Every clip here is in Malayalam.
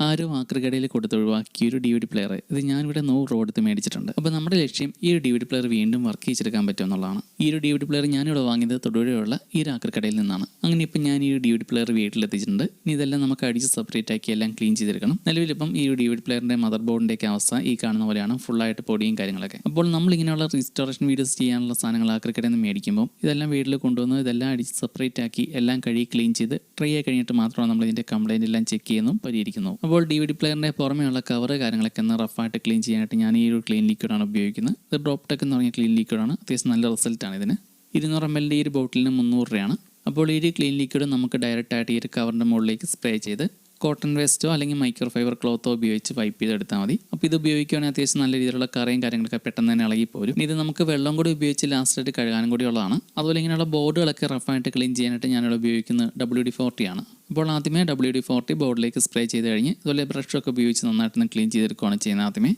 ആരും ആക്രികടയിൽ കൊടുത്തൊഴിവാക്കിയ ഒരു DVD പ്ലെയർ ഇത് ഞാനിവിടെ 100 രൂപ കൊടുത്ത് മേടിച്ചിട്ടുണ്ട്. അപ്പോൾ നമ്മുടെ ലക്ഷ്യം ഈ ഒരു DVD പ്ലെയർ വീണ്ടും വർക്ക് ചെയ്തെടുക്കാൻ പറ്റുമെന്നുള്ളതാണ്. ഈ ഒരു DVD പ്ലെയർ ഞാനിവിടെ വാങ്ങിയത് തൊടുപുഴയുള്ള ഈ ഒരു ആക്രികടയിൽ നിന്നാണ്. അങ്ങനെ ഇപ്പം ഞാൻ ഈ ഒരു DVD പ്ലെയർ വീട്ടിലെത്തിച്ചിട്ടുണ്ട്. ഇനി ഇതെല്ലാം നമുക്ക് അടിച്ച് സെപ്പറേറ്റ് ആക്കി എല്ലാം ക്ലീൻ ചെയ്തെടുക്കണം. നിലവിലിപ്പം ഈ ഒരു DVD പ്ലെയറിൻ്റെ മദർ ബോർഡിൻ്റെയൊക്കെ അവസ്ഥ ഈ കാണുന്ന പോലെയാണ്, ഫുള്ളായിട്ട് പൊടിയും കാര്യങ്ങളൊക്കെ. അപ്പോൾ നമ്മൾ ഇങ്ങനെയുള്ള റീസ്റ്റോറേഷൻ വീഡിയോസ് ചെയ്യാനുള്ള സാധനങ്ങൾ ആക്രികടയിൽ നിന്ന് മേടിക്കുമ്പോൾ ഇതെല്ലാം വീട്ടിൽ കൊണ്ടുവന്ന് ഇതെല്ലാം അടിച്ച് സെപ്പറേറ്റ് ആക്കി എല്ലാം കഴുകി ക്ലീൻ ചെയ്ത് ട്രൈ ആയി കഴിഞ്ഞിട്ട് മാത്രമാണ് നമ്മൾ ഇതിൻ്റെ കംപ്ലൈൻറ്റ് എല്ലാം ചെക്ക് ചെയ്യുന്നു പരിഹരിക്കുന്നു. അപ്പോൾ DVD പ്ലെയറിൻ്റെ പുറമെയുള്ള കവർ കാര്യങ്ങളൊക്കെ ഒന്ന് റഫായിട്ട് ക്ലീൻ ചെയ്യാനായിട്ട് ഞാൻ ഈ ഒരു ക്ലീൻ ലിക്വിഡാണ് ഉപയോഗിക്കുന്നത്. ഇത് ഡ്രോപ്പ് ടെക് എന്ന് പറഞ്ഞ ക്ലീൻ ലിക്വിഡാണ്. അത്യാവശ്യം നല്ല റിസൾട്ടാണ് ഇതിന്. 200 ml ഈ ഒരു ബോട്ടിലിന് 300 രൂപയാണ്. അപ്പോൾ ഈ ഒരു ക്ലീൻ ലിക്വിഡ് നമുക്ക് ഡയറക്റ്റായിട്ട് ഈ ഒരു കവറിൻ്റെ മുകളിലേക്ക് സ്പ്രേ ചെയ്ത് കോട്ടൺ വേസ്റ്റോ അല്ലെങ്കിൽ മൈക്രോ ഫൈബർ ക്ലോത്തോ ഉപയോഗിച്ച് വൈപ്പ് ചെയ്തെടുത്താൽ മതി. അപ്പോൾ ഇത് ഉപയോഗിക്കുകയാണെങ്കിൽ അത്യാവശ്യം നല്ല രീതിയിലുള്ള കറയും കാര്യങ്ങളൊക്കെ പെട്ടെന്ന് തന്നെ ഇളകി പോരും. ഇത് നമുക്ക് വെള്ളം കൂടി ഉപയോഗിച്ച് ലാസ്റ്റായിട്ട് കഴുകാനും കൂടി ഉള്ളതാണ്. അതുപോലെ ഇങ്ങനെയുള്ള ബോർഡുകളൊക്കെ റഫായിട്ട് ക്ലീൻ ചെയ്യാനായിട്ട് ഞാനിവിടെ ഉപയോഗിക്കുന്നത് WD-40 ആണ്. അപ്പോൾ ആദ്യമേ WD-40 ബോർഡിലേക്ക് സ്പ്രേ ചെയ്ത് കഴിഞ്ഞ് അതുപോലെ ബ്രഷൊക്കെ ഉപയോഗിച്ച് നന്നായിട്ടൊന്ന് ക്ലീൻ ചെയ്തെടുക്കുകയാണ് ചെയ്യുന്നത് ആദ്യമേ.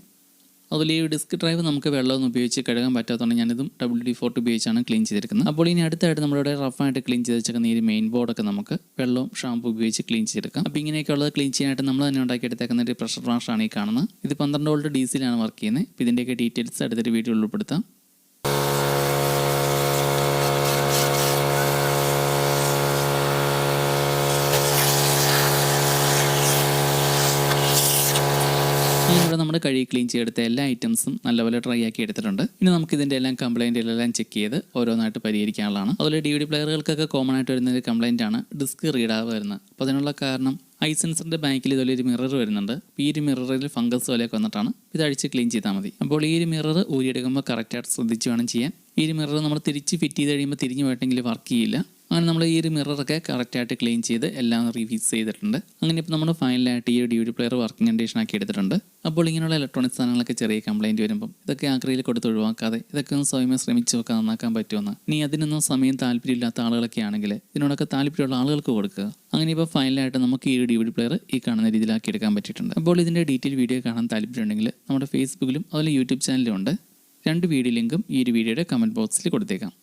അതുപോലെ ഈ ഡിസ്ക് ഡ്രൈവ് നമുക്ക് വെള്ളമൊന്നും ഉപയോഗിച്ച് കഴുകാൻ പറ്റാത്തതുകൊണ്ട് ഞാനിതും WD-40 ഉപയോഗിച്ചാണ് ക്ലീൻ ചെയ്തെടുക്കുന്നത്. അപ്പോൾ ഇനി അടുത്തായിട്ട് നമ്മളിവിടെ റഫായിട്ട് ക്ലീൻ ചെയ്ത് വെച്ചേക്കുന്ന ഈ മെയിൻ ബോർഡൊക്കെ നമുക്ക് വെള്ളവും ഷാമ്പു ഉപയോഗിച്ച് ക്ലീൻ ചെയ്തെടുക്കാം. അപ്പോൾ ഇങ്ങനെയൊക്കെ ഉള്ളത് ക്ലീൻ ചെയ്യാനായിട്ട് നമ്മൾ തന്നെ ഉണ്ടാക്കിയെടുത്തേക്കുന്ന ഒരു പ്രഷർ വാഷാണ് ഈ കാണുന്നത്. ഇത് 12 വോൾട്ട് DC-യിലാണ് വർക്ക് ചെയ്യുന്നത്. അപ്പോൾ ഇതിൻ്റെയൊക്കെ ഡീറ്റെയിൽസ് അടുത്തൊരു വീഡിയോയിൽ ഉൾപ്പെടുത്താം. ഇവിടെ നമ്മൾ കഴുകി ക്ലീൻ ചെയ്തെടുത്ത എല്ലാ ഐറ്റംസും നല്ലപോലെ ഡ്രൈ ആക്കി എടുത്തിട്ടുണ്ട്. ഇനി നമുക്ക് ഇതിൻ്റെ എല്ലാം കംപ്ലൈൻറ്റുകളെല്ലാം ചെക്ക് ചെയ്ത് ഓരോന്നായിട്ട് പരിഹരിക്കാനുള്ളതാണ്. അതുപോലെ DVD പ്ലെയറുകൾക്കൊക്കെ കോമൺ ആയിട്ട് വരുന്ന ഒരു കംപ്ലൈൻ്റ് ആണ് ഡിസ്ക് റീഡാവ് വരുന്നത്. അപ്പോൾ അതിനുള്ള കാരണം ഐ സെൻസറിൻ്റെ ബാക്കിൽ ഇതുപോലെ ഒരു മിറർ വരുന്നുണ്ട്. ഈ ഒരു മിററിൽ ഫംഗസ് പോലെയൊക്കെ വന്നിട്ടാണ്. ഇത് അഴിച്ച് ക്ലീൻ ചെയ്താൽ മതി. അപ്പോൾ ഈ ഒരു മിറർ ഊരിയെടുക്കുമ്പോൾ കറക്റ്റായിട്ട് ശ്രദ്ധിച്ച് വേണം ചെയ്യാൻ. ഈ ഒരു മിറർ നമ്മൾ തിരിച്ച് ഫിറ്റ് ചെയ്ത് കഴിയുമ്പോൾ തിരിഞ്ഞു പോയിട്ടെങ്കിൽ വർക്ക് ചെയ്യില്ല. അങ്ങനെ നമ്മൾ ഈ ഒരു മിററൊക്കെ കറക്റ്റായിട്ട് ക്ലീൻ ചെയ്ത് എല്ലാം റീഫിക്സ് ചെയ്തിട്ടുണ്ട്. അങ്ങനെ ഇപ്പോൾ നമ്മൾ ഫൈനലായിട്ട് ഈ ഒരു DVD പ്ലെയർ വർക്കിംഗ് കണ്ടീഷൻ ആക്കി എടുത്തിട്ടുണ്ട്. അപ്പോൾ ഇങ്ങനെയുള്ള ഇലക്ട്രോണിക് സാധനങ്ങളൊക്കെ ചെറിയ കംപ്ലൈൻറ്റ് വരുമ്പം ഇതൊക്കെ ആക്രിയിൽ കൊടുത്ത് ഒഴിവാക്കാതെ ഇതൊക്കെ ഒന്ന് സ്വയമേ ശ്രമിച്ച് നോക്കാൻ നന്നാക്കാൻ പറ്റുമെന്ന്. ഇനി അതിനൊന്നും സമയം താല്പര്യമില്ലാത്ത ആളുകളൊക്കെ ആണെങ്കിൽ ഇതിനോടൊക്കെ താല്പര്യമുള്ള ആളുകൾക്ക് കൊടുക്കുക. അങ്ങനെ ഇപ്പോൾ ഫൈനലായിട്ട് നമുക്ക് ഈ ഒരു DVD പ്ലെയർ ഈ കാണുന്ന രീതിയിലാക്കി എടുക്കാൻ പറ്റിയിട്ടുണ്ട്. അപ്പോൾ ഇതിൻ്റെ ഡീറ്റെയിൽ വീഡിയോ കാണാൻ താല്പര്യമുണ്ടെങ്കിൽ നമ്മുടെ ഫേസ്ബുക്കിലും അതുപോലെ YouTube ചാനലിലും ഉണ്ട്. 2 വീഡിയോ ലിങ്കും ഈ ഒരു വീഡിയോയുടെ കമൻറ്റ് ബോക്സിൽ കൊടുത്തേക്കാം.